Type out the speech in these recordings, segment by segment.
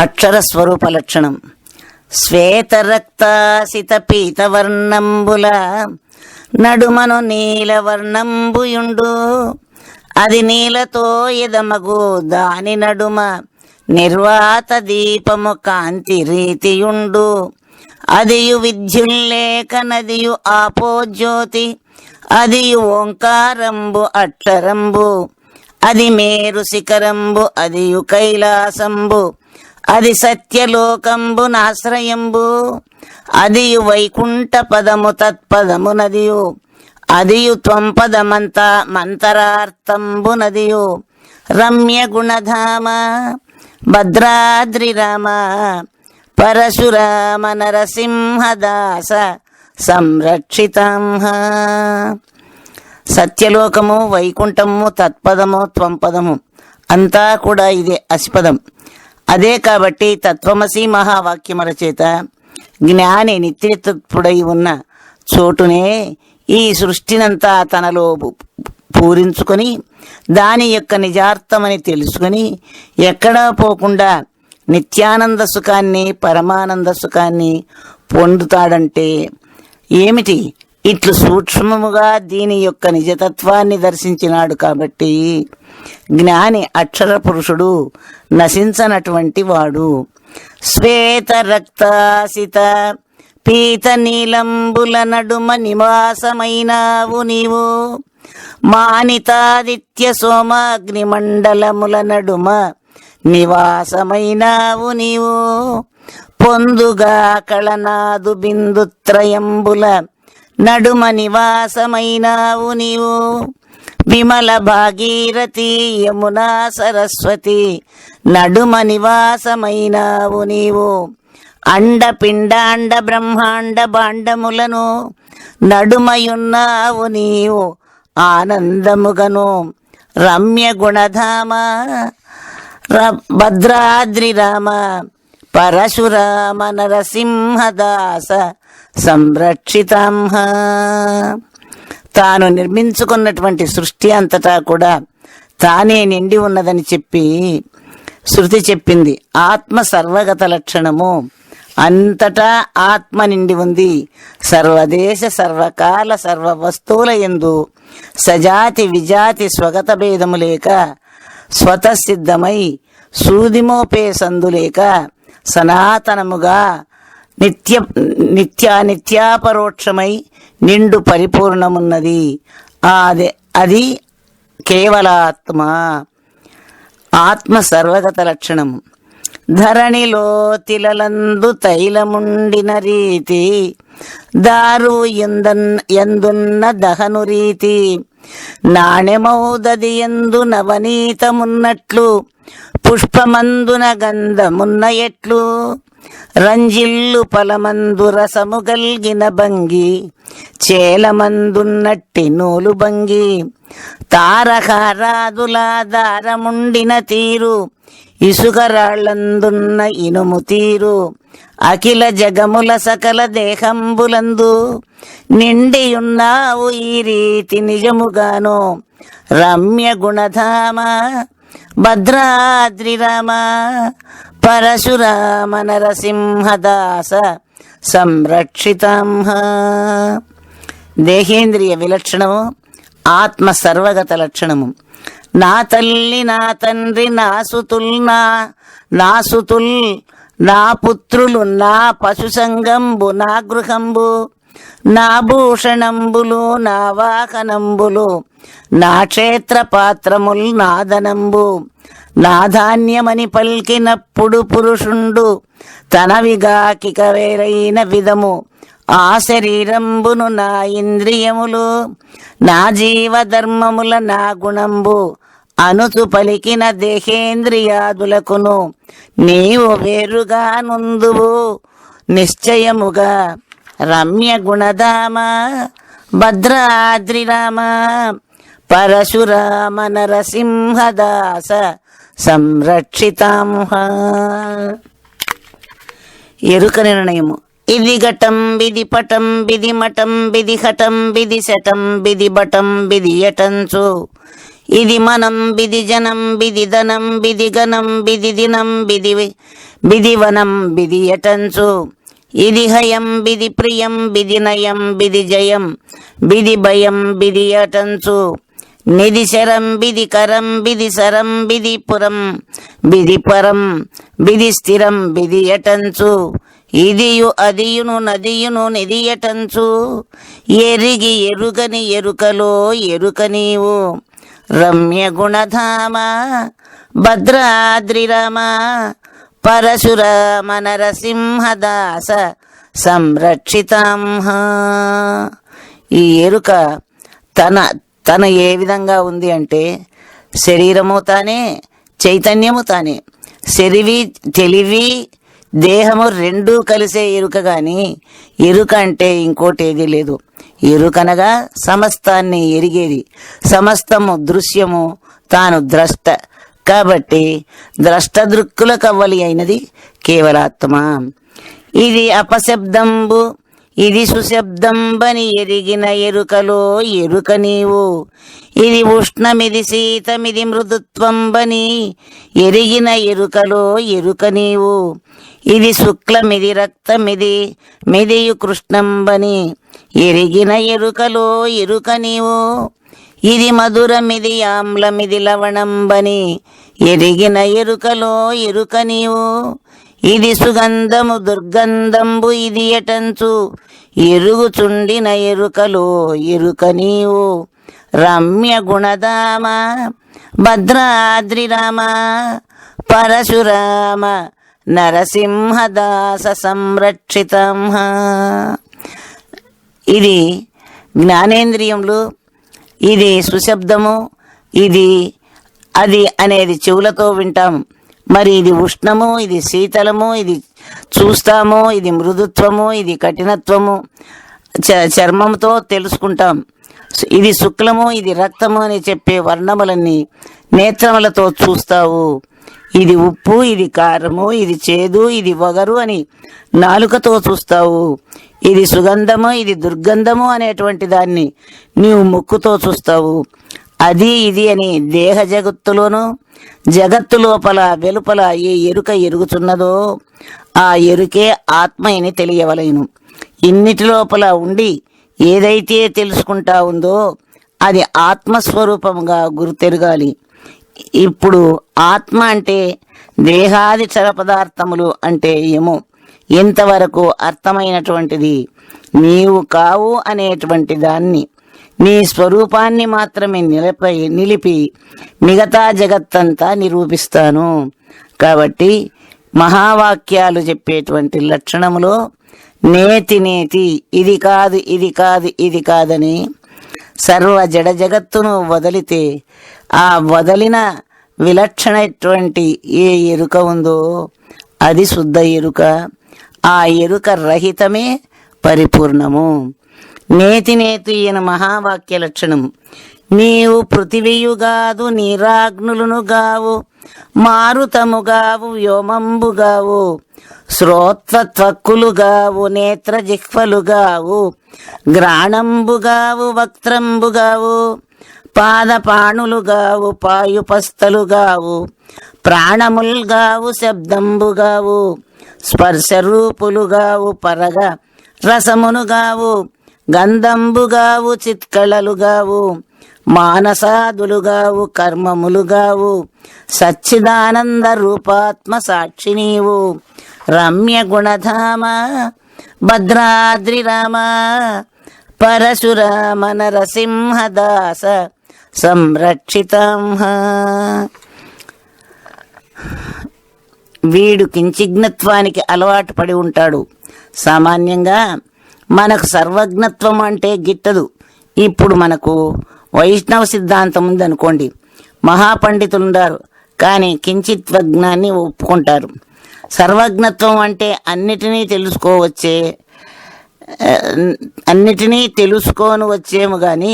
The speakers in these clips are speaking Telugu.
అక్షర స్వరూప లక్షణం. శ్వేతరక్తాసిత పీతవర్ణంబుల నడుమను నీలవర్ణంబుయుండు, అది నీలతో ఎదమగు దాని నడుమ నిర్వాత దీపము కాంతి రీతియుండు, అదియు విద్యుల్లేక నదియు ఆపోజ్యోతి, అదియు ఓంకారంబు అక్షరంబు, అది మేరు శిఖరంబు, అదియు కైలాసంబు, అది సత్యలోకంబు నాశ్రయంబు, అదియు వైకుంఠ పదము తత్పదము నదియు, అదియు త్వంపదమంత మంతరార్థంబు నదియు, రమ్య గుణధామ భద్రాద్రి రామ పరశురామ నరసింహదాస సంరక్షితాంహ. సత్యలోకము, వైకుంఠము, తత్పదము, త్వంపదము అంతా కూడా ఇదే అసిపదం. అదే కాబట్టి తత్వమసి మహావాక్యముల చేత జ్ఞాని నిత్యతత్పుడై ఉన్న చోటునే ఈ సృష్టినంతా తనలో పూరించుకొని దాని యొక్క నిజార్థమని తెలుసుకొని ఎక్కడా పోకుండా నిత్యానంద సుఖాన్ని, పరమానంద సుఖాన్ని పొందుతాడంటే ఏమిటి? ఇట్లు సూక్ష్మముగా దీని యొక్క నిజతత్వాన్ని దర్శించినాడు కాబట్టి జ్ఞాని అక్షర పురుషుడు, నశించనటువంటి వాడు. శ్వేత రక్తాసిత పీత నీలంబుల నడుమ నివాసమైనావు నీవు, మానితాదిత్య సోమాగ్నిమండలముల నడుమ నివాసమైనావు నీవు, పొందుగా కళనాదు బిందుత్రయంబుల నడుమ నివాసమైనావు నీవు, విమల భాగీరథి యమునా సరస్వతి నడుమ నివాసమైనావు నీవు, అండ పిండాండ బ్రహ్మాండ భాండములను నడుమయున్నావు నీవు ఆనందముగను, రమ్య గుణధామ భద్రాద్రి రామ పరశురామ నరసింహదాస సంరక్షితాంహ. తాను నిర్మించుకున్నటువంటి సృష్టి అంతటా కూడా తానే నిండి ఉన్నదని చెప్పి శృతి చెప్పింది. ఆత్మ సర్వగత లక్షణము, అంతటా ఆత్మ నిండి ఉంది. సర్వదేశ సర్వకాల సర్వ వస్తువుల యందు సజాతి విజాతి స్వగత భేదము లేక స్వతసిద్ధమై సూదిమోపే సందు లేక సనాతనముగా నిత్యాపరోక్షమై నిండు పరిపూర్ణమున్నది. అది కేవలాత్మ. ఆత్మ సర్వగత లక్షణము. ధరణిలో తిలలందు తైలముండిన రీతి, దారు ఎందున్న దహను రీతి, నాణ్యమౌదది ఎందు నవనీతమున్నట్లు, పుష్పమందున గంధమున్న ఎట్లు, రంజిల్లు పలమందు రసము గల్గిన భంగి, చేలమందున్నట్టి నూలు భంగి, తారహారాదుల దారముండిన తీరు, ఇసుక రాళ్లందున్న ఇనుము తీరు, అఖిల జగముల సకల దేహంబులందు నిండియున్నావు ఈ రీతి నిజముగాను, రమ్య గుణధామ భద్రాద్రి రామ పరశురామ నరసింహదాస సంరక్షితాంహ. దేహేంద్రియ విలక్షణము, ఆత్మ సర్వగత లక్షణము. నా తల్లి నా తండ్రి నా సుతుల్ నా సుతుల్ నా పుత్రులు నా పశు సంగంబు నా గృహంబు, నా భూషణంబులు నా వాహనంబులు, నా క్షేత్ర పాత్రముల్ నా ధనంబు, నా ధాన్యమని పల్కినప్పుడు పురుషుండు తనవిగాకిక వేరైన విధము, ఆ శరీరంబును నా ఇంద్రియములు, నా జీవధర్మముల నా గుణంబు, అనుచు పలికిన దేహేంద్రియాదులకును నీవు వేరుగా నుందువు నిశ్చయముగా, రమ్య గుణధామ భద్రాద్రి రామ పరశురామ నరసింహదాస సంరక్షితాంహ. ఎరుక నిర్ణయము. ఇది ఘటం విధి పటం విధి మఠం విధి హఠం విధి శటం విధి బటం విధి యటంచు, ఇది మనం బిది జనం బిది ధనం బిది గణం బిది దినం బిది వనం బిది ఎటంచు ఇది హయం బిది ప్రియం బిది నయం బిది జయం బిది భయం బిది అటంచు నిధి శరం బిది కరం బిది సరం బిది పురం బిది పరం బిది స్థిరం బిది ఎటంచు ఇదియు అదియును నదియును నిధి ఎటంచు ఎరిగి ఎరుగని ఎరుకలో ఎరుక నీవు రమ్య గుణధామ భద్రాద్రిరామ పరశురామ నరసింహదాస సంరక్షితాంహ. ఈ ఎరుక తన ఏ విధంగా ఉంది అంటే శరీరము తానే, చైతన్యము తానే, తెలివి దేహము రెండూ కలిసే ఎరుక గాని ఎరుక అంటే ఇంకోటి ఏదీ లేదు. ఎరుకనగా సమస్తాన్ని ఎరిగేది, సమస్తము దృశ్యము, తాను ద్రష్ట. కాబట్టి ద్రష్ట దృక్కుల కవ్వలి అయినది కేవలాత్మ. ఇది అపశబ్దంబు ఇది సుశబ్దంబని ఎరిగిన ఎరుకలో ఎరుక నీవు. ఇది ఉష్ణమిది శీతమిది మృదుత్వంబని ఎరిగిన ఎరుకలో ఎరుక నీవు. ఇది శుక్లమిది రక్తమిది మిదియు కృష్ణంబని ఎరిగిన ఎరుకలో ఎరుక నీవు. ఇది మధురమిది ఆమ్లమిది లవణంబని ఎరిగిన ఎరుకలో ఎరుక నీవు. ఇది సుగంధము దుర్గంధంబు ఇది ఎటంచు ఎరుగుచుండిన ఎరుకలో ఎరుక నీవు. రమ్య గుణధామ భద్రాద్రిరామ పరశురామ నరసింహదాస సంరక్షితం. ఇది జ్ఞానేంద్రియములు, ఇది సుశబ్దము, ఇది అది అనేది చెవులతో వింటాం. మరి ఇది ఉష్ణము, ఇది శీతలము, ఇది చూస్తాము, ఇది మృదుత్వము, ఇది కఠినత్వము చర్మంతో తెలుసుకుంటాం. ఇది శుక్లము, ఇది రక్తము అని చెప్పే వర్ణములన్నీ నేత్రములతో చూస్తావు. ఇది ఉప్పు, ఇది కారము, ఇది చేదు, ఇది వగరు అని నాలుకతో చూస్తావు. ఇది సుగంధము, ఇది దుర్గంధము అనేటువంటి దాన్ని నీవు ముక్కుతో చూస్తావు. అది ఇది అని దేహ జగత్తులోను జగత్తు లోపల వెలుపల ఏ ఎరుక ఎరుగుచున్నదో ఆ ఎరుకే ఆత్మ అని తెలియవలెను. ఇన్నిటి లోపల ఉండి ఏదైతే తెలుసుకుంటా ఉందో అది ఆత్మస్వరూపంగా గుర్తెరగాలి. ఇప్పుడు ఆత్మ అంటే దేహాది చర పదార్థములు అంటే ఏమో ఎంతవరకు అర్థమైనటువంటిది. నీవు కావు అనేటువంటి దాన్ని, నీ స్వరూపాన్ని మాత్రమే నిలిపి మిగతా జగత్తంతా నిరూపిస్తాను. కాబట్టి మహావాక్యాలు చెప్పేటువంటి లక్షణములో నేతి ఇది కాదు ఇది కాదు ఇది కాదని సర్వ జడ జగత్తును వదిలితే ఆ వదిలిన విలక్షణటువంటి ఏ ఎరుక ఉందో అది శుద్ధ ఎరుక. ఆ ఎరుక రహితమే పరిపూర్ణము. నేతి ఈయన మహావాక్య లక్షణం. నీవు పృథివీయుగాదు నీరాగ్నులను గావు, మారుతముగావు వ్యోమంబుగావు, శ్రోత్వత్వక్కులుగావు నేత్ర జిహ్వలుగావు, గ్రాణంబుగావు వక్త్రంబుగావు, పాదపాణులుగావు పాయుపస్థలుగావు, ప్రాణముల్గావు శబ్దంబుగావు, స్పర్శరూపులుగావు పరగ రసమునుగావు, గంధంబుగావు చిత్కళలుగావు, మానసాదులుగావు కర్మములుగావు, సచ్చిదానంద రూపాత్మ సాక్షి నీవు. రమ్య గుణధామ భద్రాద్రిరామ పరశురామ నరసింహదాస సంరక్షితం. వీడు కించిజ్ఞత్వానికి అలవాటు పడి ఉంటాడు. సామాన్యంగా మనకు సర్వజ్ఞత్వం అంటే గిట్టదు. ఇప్పుడు మనకు వైష్ణవ సిద్ధాంతం ఉందనుకోండి, మహాపండితులు ఉన్నారు కానీ కించిత్వజ్ఞాన్ని ఒప్పుకుంటారు. సర్వజ్ఞత్వం అంటే అన్నిటినీ తెలుసుకోను వచ్చేము కానీ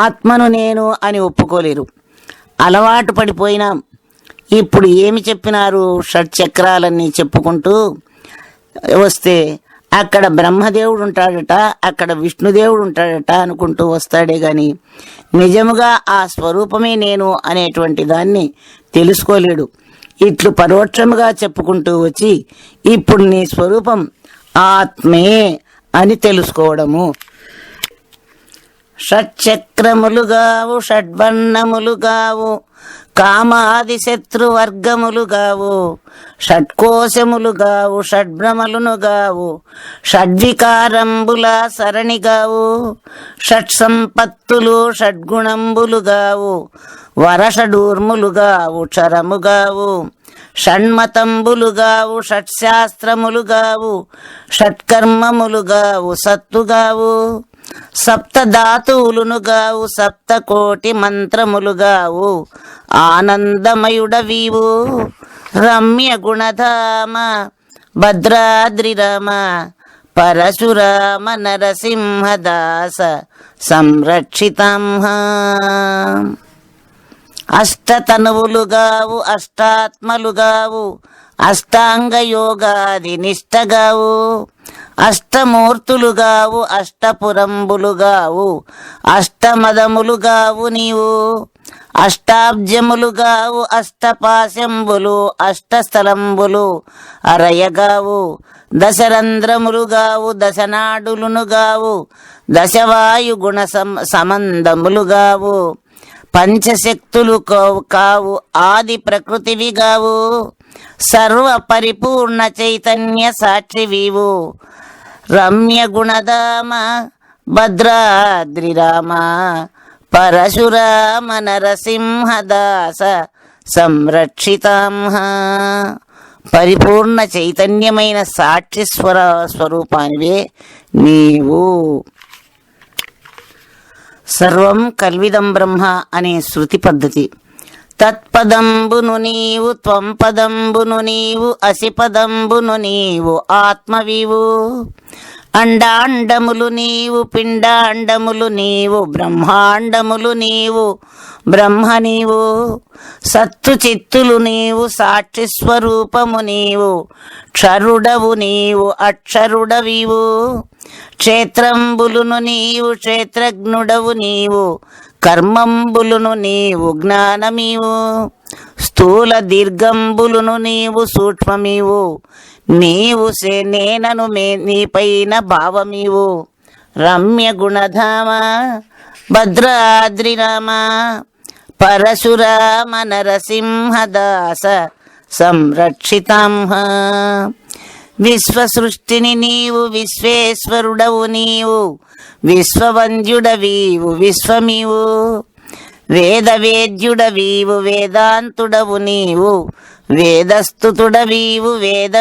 ఆత్మను నేను అని ఒప్పుకోలేరు. అలవాటు పడిపోయినాం. ఇప్పుడు ఏమి చెప్పినారు, షట్చక్రాలన్నీ చెప్పుకుంటూ వస్తే అక్కడ బ్రహ్మదేవుడు ఉంటాడట, అక్కడ విష్ణుదేవుడు ఉంటాడట అనుకుంటూ వస్తాడే గాని నిజముగా ఆ స్వరూపమే నేను అనేటువంటి దాన్ని తెలుసుకోలేడు. ఇట్లు పరోక్షముగా చెప్పుకుంటూ వచ్చి ఇప్పుడు నీ స్వరూపం ఆత్మే అని తెలుసుకోవడము. షట్చక్రములుగావు, షడ్వర్ణములుగావు, కామాది శత్రువర్గములుగావు, షట్కోశములుగావు, షడ్భ్రమలునుగావు, షడ్వికారంబుల సరణిగావు, షట్సంపత్తులు షడ్గుణంబులుగావు, వరషడూర్ములుగావు, క్షరముగావు, షణ్మతంబులుగావు, షట్శాస్త్రములుగావు, షట్కర్మములుగావు, సత్తుగావు, సప్తధాతువులునుగావు, సప్తకోటి మంత్రములుగావు, ఆనందమయుడవీవు, రమ్య గుణధామ భద్రాద్రిరామ పరశురామ నరసింహదాస సంరక్షితాంహ. అష్టతనువులుగావు, అష్టాత్మలుగావు, అష్టాంగయోగాది నిష్టగావు, అష్టమూర్తులుగావు, అష్టపురంబులుగావు, అష్టమదములుగావు నీవు, అష్టాబ్జములుగావు, అష్టపాశంబులు, అష్టస్థలంబులు అరయగావు, దశరంధ్రములుగావు, దశనాడులునుగావు, దశవాయు గుణ సమందములుగావు, పంచశక్తులు కావు, ఆది ప్రకృతివిగావు, సర్వ పరిపూర్ణ చైతన్య సాక్షివివు, రమ్య గుణధామ భద్రాద్రిరామ పరశురామ నరసింహదాస సంరక్షితాంహ. పరిపూర్ణ చైతన్యమైన సాక్షి స్వరూపానివే నీవు. సర్వం కల్విదం బ్రహ్మ అనే శృతి పద్ధతి. తత్పదంబును నీవు, త్వం పదంబును నీవు, అసిపదంబును నీవు, ఆత్మవివు. అండాండములు నీవు, పిండాండములు నీవు, బ్రహ్మాండములు నీవు, బ్రహ్మ నీవు. సత్తు చిత్తులు నీవు, సాక్షి స్వరూపము నీవు, క్షరుడవు నీవు, అక్షరుడవివు. క్షేత్రంబులును నీవు, క్షేత్రజ్ఞుడవు నీవు, కర్మంబులును నీవు, జ్ఞానమివు. స్థూల దీర్ఘంబులును నీవు, సూక్ష్మమివు. నీవు నేనను నీపైన భావమివు. రమ్య గుణధామ భద్రాద్రిరామ పరశురామ నరసింహదాస సంరక్షితాంహ. విశ్వసృష్టిని నీవు, విశ్వేశ్వరుడవు నీవు, విశ్వవంద్యుడవీవు, విశ్వమివు. వేదవేద్యుడవీవు, వేదాంతుడవు నీవు, వేదస్తుతుడవీవు, వేద